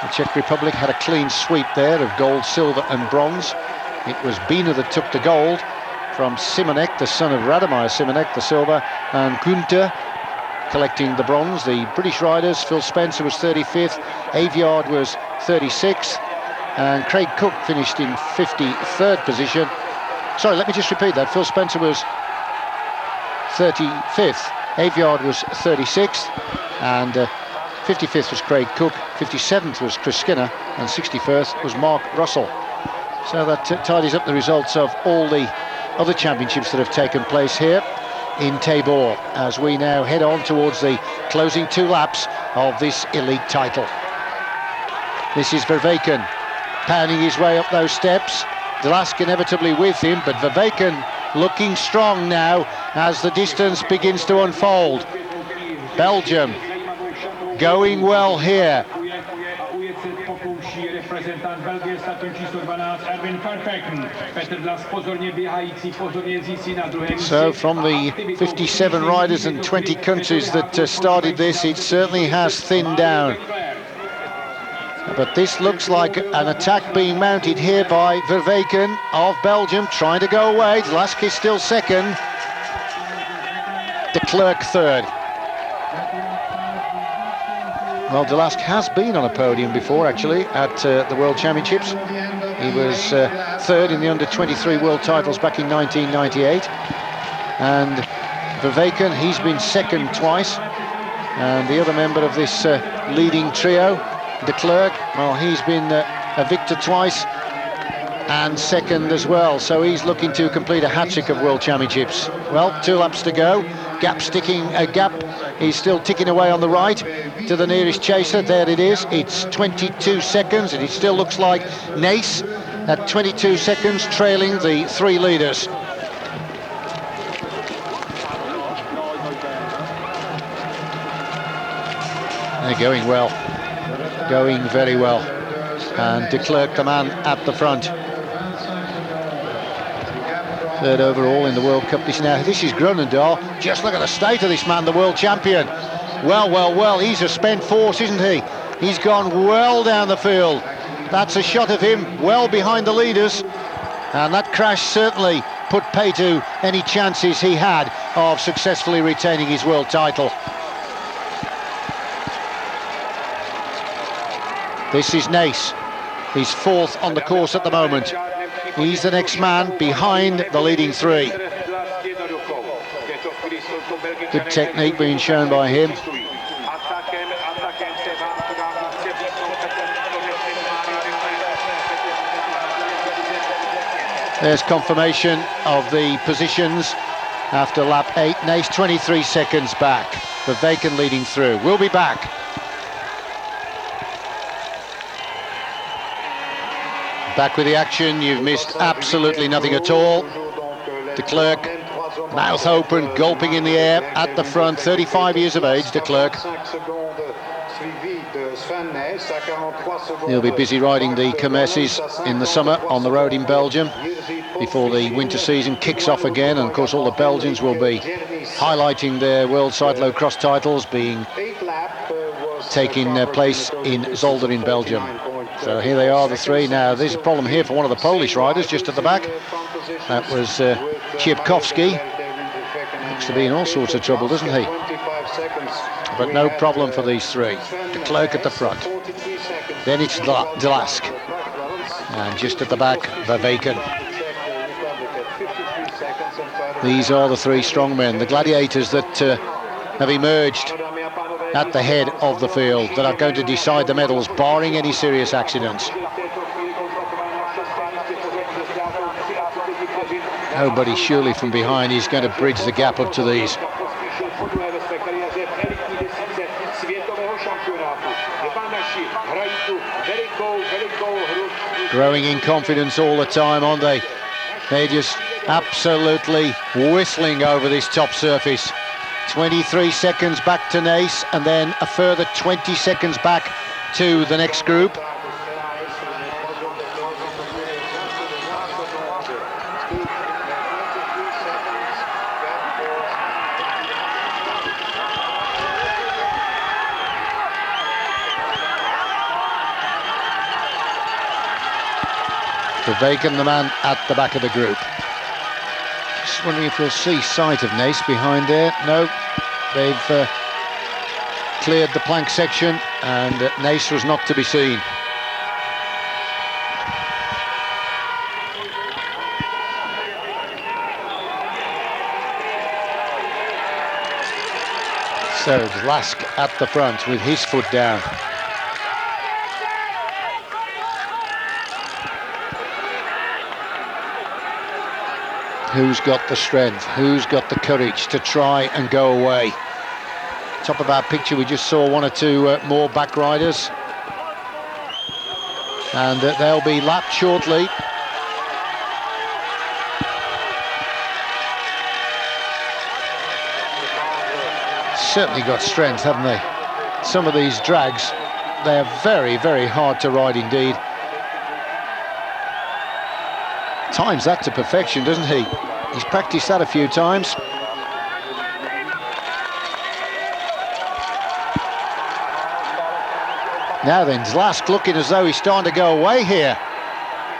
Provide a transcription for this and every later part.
The Czech Republic had a clean sweep there of gold, silver and bronze. It was Bina that took the gold from Simonek, the son of Radomir Simonek, the silver, and Günther collecting the bronze. The British riders, Phil Spencer was 35th, Aveyard was 36th, and Craig Cook finished in 53rd position. Sorry, let me just repeat that. Phil Spencer was 35th, Aveyard was 36th, and 55th was Craig Cook, 57th was Chris Skinner, and 61st was Mark Russell. So that tidies up the results of all the other championships that have taken place here in Tabor, as we now head on towards the closing 2 laps of this elite title. This is Verweken pounding his way up those steps. De Lask inevitably with him, but Verweken looking strong now as the distance begins to unfold. Belgium going well here. So from the 57 riders and 20 countries that started this, it certainly has thinned down. But this looks like an attack being mounted here by Verweken of Belgium, trying to go away. De Lask is still second. De Klerk third. Well, De Lask has been on a podium before, actually, at the World Championships. He was third in the under-23 world titles back in 1998. And Verweken, he's been second twice. And the other member of this leading trio, De Klerk, well, he's been a victor twice and second as well. So he's looking to complete a hat-trick of World Championships. Well, 2 laps to go. Gap is still ticking away on the right to the nearest chaser. There it is. It's 22 seconds, and it still looks like Nace at 22 seconds, trailing the 3 leaders. They're going well, going very well. And De Klerk, the man at the front. Third overall in the World Cup. This is Grunendahl. Just look at the state of this man, the world champion. Well, he's a spent force, isn't he? He's gone well down the field. That's a shot of him well behind the leaders. And that crash certainly put pay to any chances he had of successfully retaining his world title. This is Nace. He's 4th on the course at the moment. He's the next man behind the leading 3. Good technique being shown by him. There's confirmation of the positions after lap 8. Nace 23 seconds back. Verweken leading through. We'll be back. Back with the action. You've missed absolutely nothing at all. De Klerk, mouth open, gulping in the air at the front. 35 years of age, De Klerk. He'll be busy riding the Kermesses in the summer on the road in Belgium before the winter season kicks off again. And of course all the Belgians will be highlighting their World Cyclocross titles being taking place in Zolder in Belgium. So here they are, the 3. Now there's a problem here for one of the Polish riders just at the back. That was Chiepkowski. Looks to be in all sorts of trouble, doesn't he? But no problem for these 3. De Klerk at the front. Then it's De Lask. And just at the back, Verweken. These are the 3 strong men, the gladiators that have emerged at the head of the field, that are going to decide the medals, barring any serious accidents. Nobody surely from behind is going to bridge the gap up to these. Growing in confidence all the time, aren't they? They're just absolutely whistling over this top surface. 23 seconds back to Nace, and then a further 20 seconds back to the next group. Verweken, the man at the back of the group. Just wondering if we'll see sight of Nace behind there. No, they've cleared the plank section, and Nace was not to be seen. So Lask at the front with his foot down. Who's got the strength? Who's got the courage to try and go away? Top of our picture, we just saw one or two more back riders, and they'll be lapped shortly. Certainly got strength, haven't they? Some of these drags, they're very, very hard to ride indeed. Times that to perfection, doesn't he? He's practiced that a few times. Now then, Lask looking as though he's starting to go away here.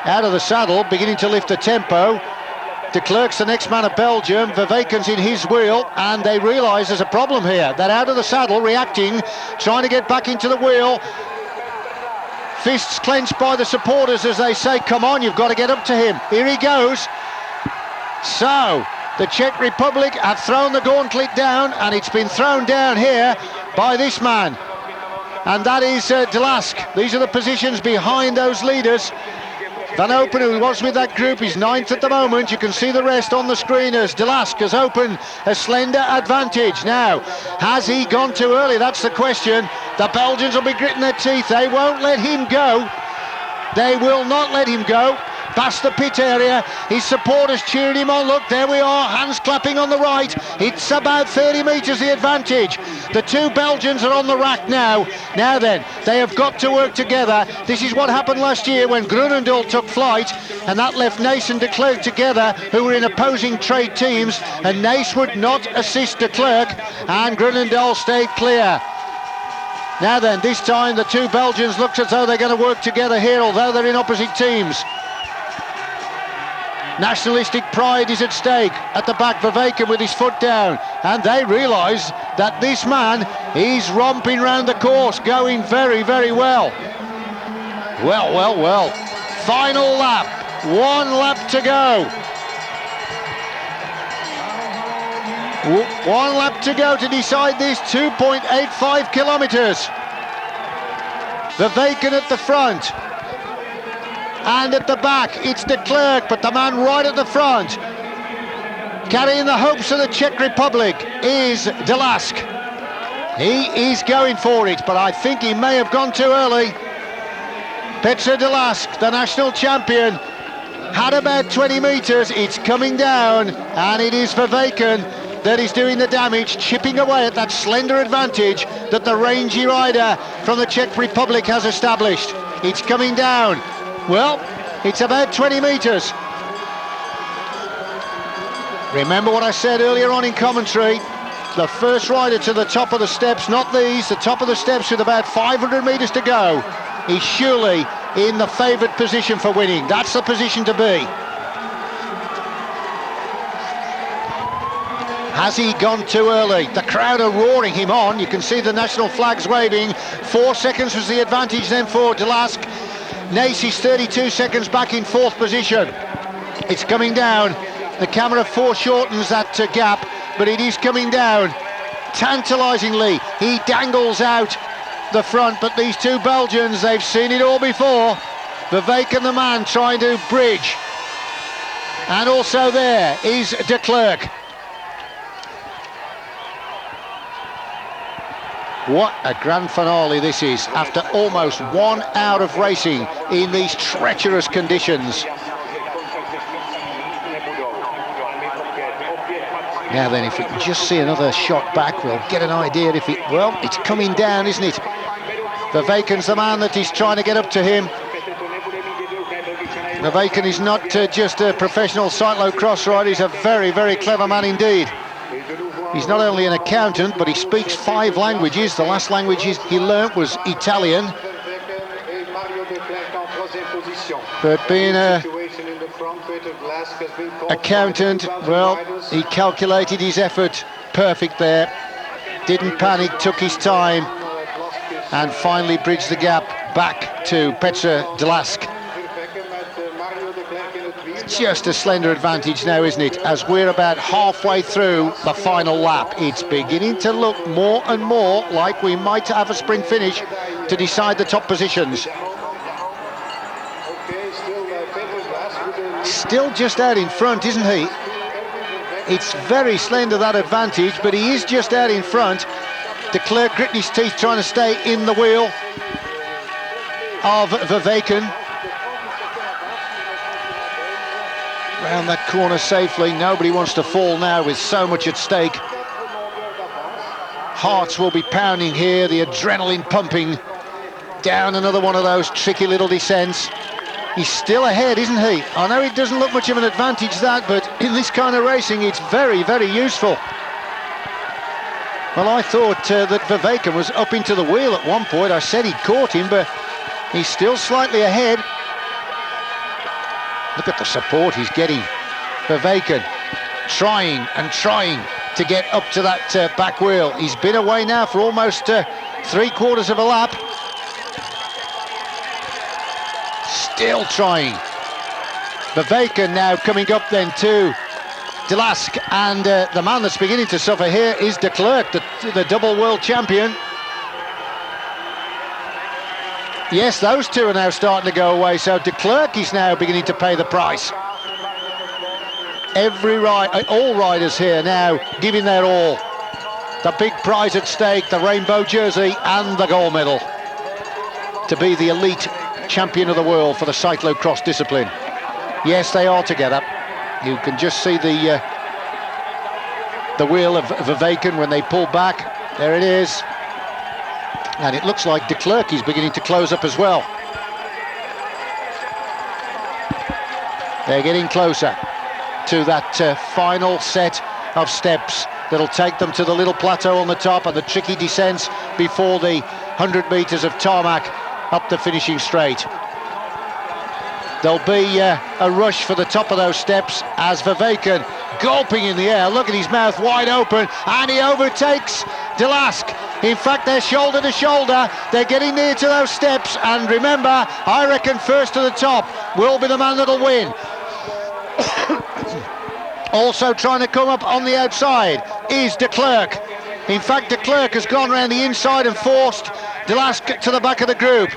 Out of the saddle, beginning to lift the tempo. De Klerk's the next man of Belgium, Verweken's in his wheel, and they realise there's a problem here. They're out of the saddle, reacting, trying to get back into the wheel. Fists clenched by the supporters as they say, come on, you've got to get up to him. Here he goes. So, the Czech Republic have thrown the gauntlet down, and it's been thrown down here by this man. And that is De Lask. These are the positions behind those leaders. Van Open, who was with that group, is 9th at the moment. You can see the rest on the screen as De Lask has opened a slender advantage. Now, has he gone too early? That's the question. The Belgians will be gritting their teeth. They won't let him go. They will not let him go. Past the pit area, his supporters cheering him on. Look, there we are, hands clapping on the right. It's about 30 metres the advantage. The two Belgians are on the rack now. Now then, they have got to work together. This is what happened last year when Groenendaal took flight, and that left Nace and De Klerk together, who were in opposing trade teams, and Nace would not assist De Klerk, and Groenendaal stayed clear. Now then, this time the two Belgians look as though they're going to work together here, although they're in opposite teams. Nationalistic pride is at stake. At the back, Verweken with his foot down, and they realise that this man is romping round the course, going very, very well. Well. Final lap, 1 lap to go. 1 lap to go to decide this, 2.85 kilometres. Verweken at the front. And at the back, it's De Klerk, but the man right at the front, carrying the hopes of the Czech Republic, is De Lask. He is going for it, but I think he may have gone too early. Petr De Lask, the national champion, had about 20 metres. It's coming down, and it is Verweken that is doing the damage, chipping away at that slender advantage that the rangy rider from the Czech Republic has established. It's coming down. Well, it's about 20 metres. Remember what I said earlier on in commentary, the first rider to the top of the steps, not these, the top of the steps with about 500 metres to go, is surely in the favoured position for winning. That's the position to be. Has he gone too early? The crowd are roaring him on. You can see the national flags waving. 4 seconds was the advantage then for De Lask. Nace is 32 seconds back in 4th position. It's coming down. The camera foreshortens that gap, but it is coming down. Tantalisingly, he dangles out the front, but these two Belgians, they've seen it all before. Verweken, the man, trying to bridge. And also there is De Klerk. What a grand finale this is, after almost 1 hour of racing in these treacherous conditions. Now then, if we can just see another shot back, we'll get an idea if it... Well, it's coming down, isn't it? Verweken's the man that is trying to get up to him. Verweken is not just a professional cyclocross rider, he's a very, very clever man indeed. He's not only an accountant, but he speaks 5 languages. The last language he learnt was Italian. But being a accountant, well, he calculated his effort perfect there. Didn't panic, took his time, and finally bridged the gap back to Petr Delask. Just a slender advantage now, isn't it? As we're about halfway through the final lap, it's beginning to look more and more like we might have a sprint finish to decide the top positions. Still just out in front, isn't he? It's very slender, that advantage, but he is just out in front. De Klerk gritting his teeth, trying to stay in the wheel of Vervaeken. Round that corner safely. Nobody wants to fall now with so much at stake. Hearts will be pounding here, the adrenaline pumping. Down another one of those tricky little descents. He's still ahead, isn't he? I know it doesn't look much of an advantage, that, but in this kind of racing it's very, very useful. Well, I thought that Vervaeken was up into the wheel at one point. I said he'd caught him, but he's still slightly ahead. Look at the support he's getting. Vervaeken trying and trying to get up to that back wheel. He's been away now for almost 3/4 of a lap. Still trying. Vervaeken now coming up then to Delask, and the man that's beginning to suffer here is De Klerk, the double world champion. Yes, those two are now starting to go away, so De Klerk is now beginning to pay the price. All riders here now giving their all. The big prize at stake, the rainbow jersey and the gold medal, to be the elite champion of the world for the cyclocross discipline. Yes, they are together. You can just see the wheel of Vervaeken when they pull back. There it is. And it looks like De Klerk is beginning to close up as well. They're getting closer to that final set of steps that'll take them to the little plateau on the top and the tricky descents before the 100 metres of tarmac up the finishing straight. There'll be a rush for the top of those steps as Vervaeken gulping in the air. Look at his mouth wide open, and he overtakes Delask. In fact, they're shoulder to shoulder. They're getting near to those steps, and remember, I reckon first to the top will be the man that'll win. Also trying to come up on the outside is De Klerk. In fact, De Klerk has gone around the inside and forced Delask to the back of the group.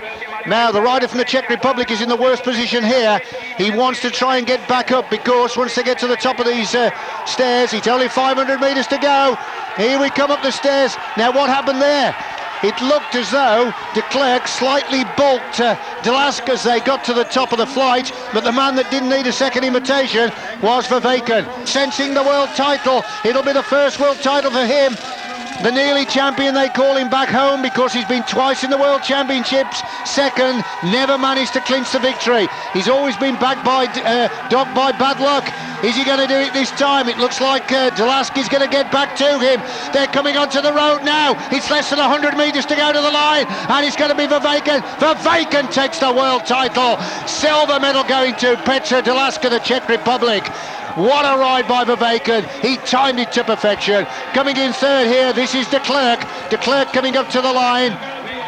Now the rider from the Czech Republic is in the worst position here. He wants to try and get back up, because once they get to the top of these stairs, it's only 500 metres to go. Here we come up the stairs. Now what happened there? It looked as though De Klerk slightly bulked Delask as they got to the top of the flight, but the man that didn't need a second invitation was Vervaeken. Sensing the world title, it'll be the first world title for him. The nearly champion, they call him back home because he's been twice in the World Championships. Second, never managed to clinch the victory. He's always been dogged by bad luck. Is he going to do it this time? It looks like Delask is going to get back to him. They're coming onto the road now. It's less than 100 metres to go to the line, and it's going to be Vervaeken. Vervaeken takes the world title. Silver medal going to Petr Delask of the Czech Republic. What a ride by Vervaeken. He timed it to perfection. Coming in third here, this is De Klerk. De Klerk coming up to the line.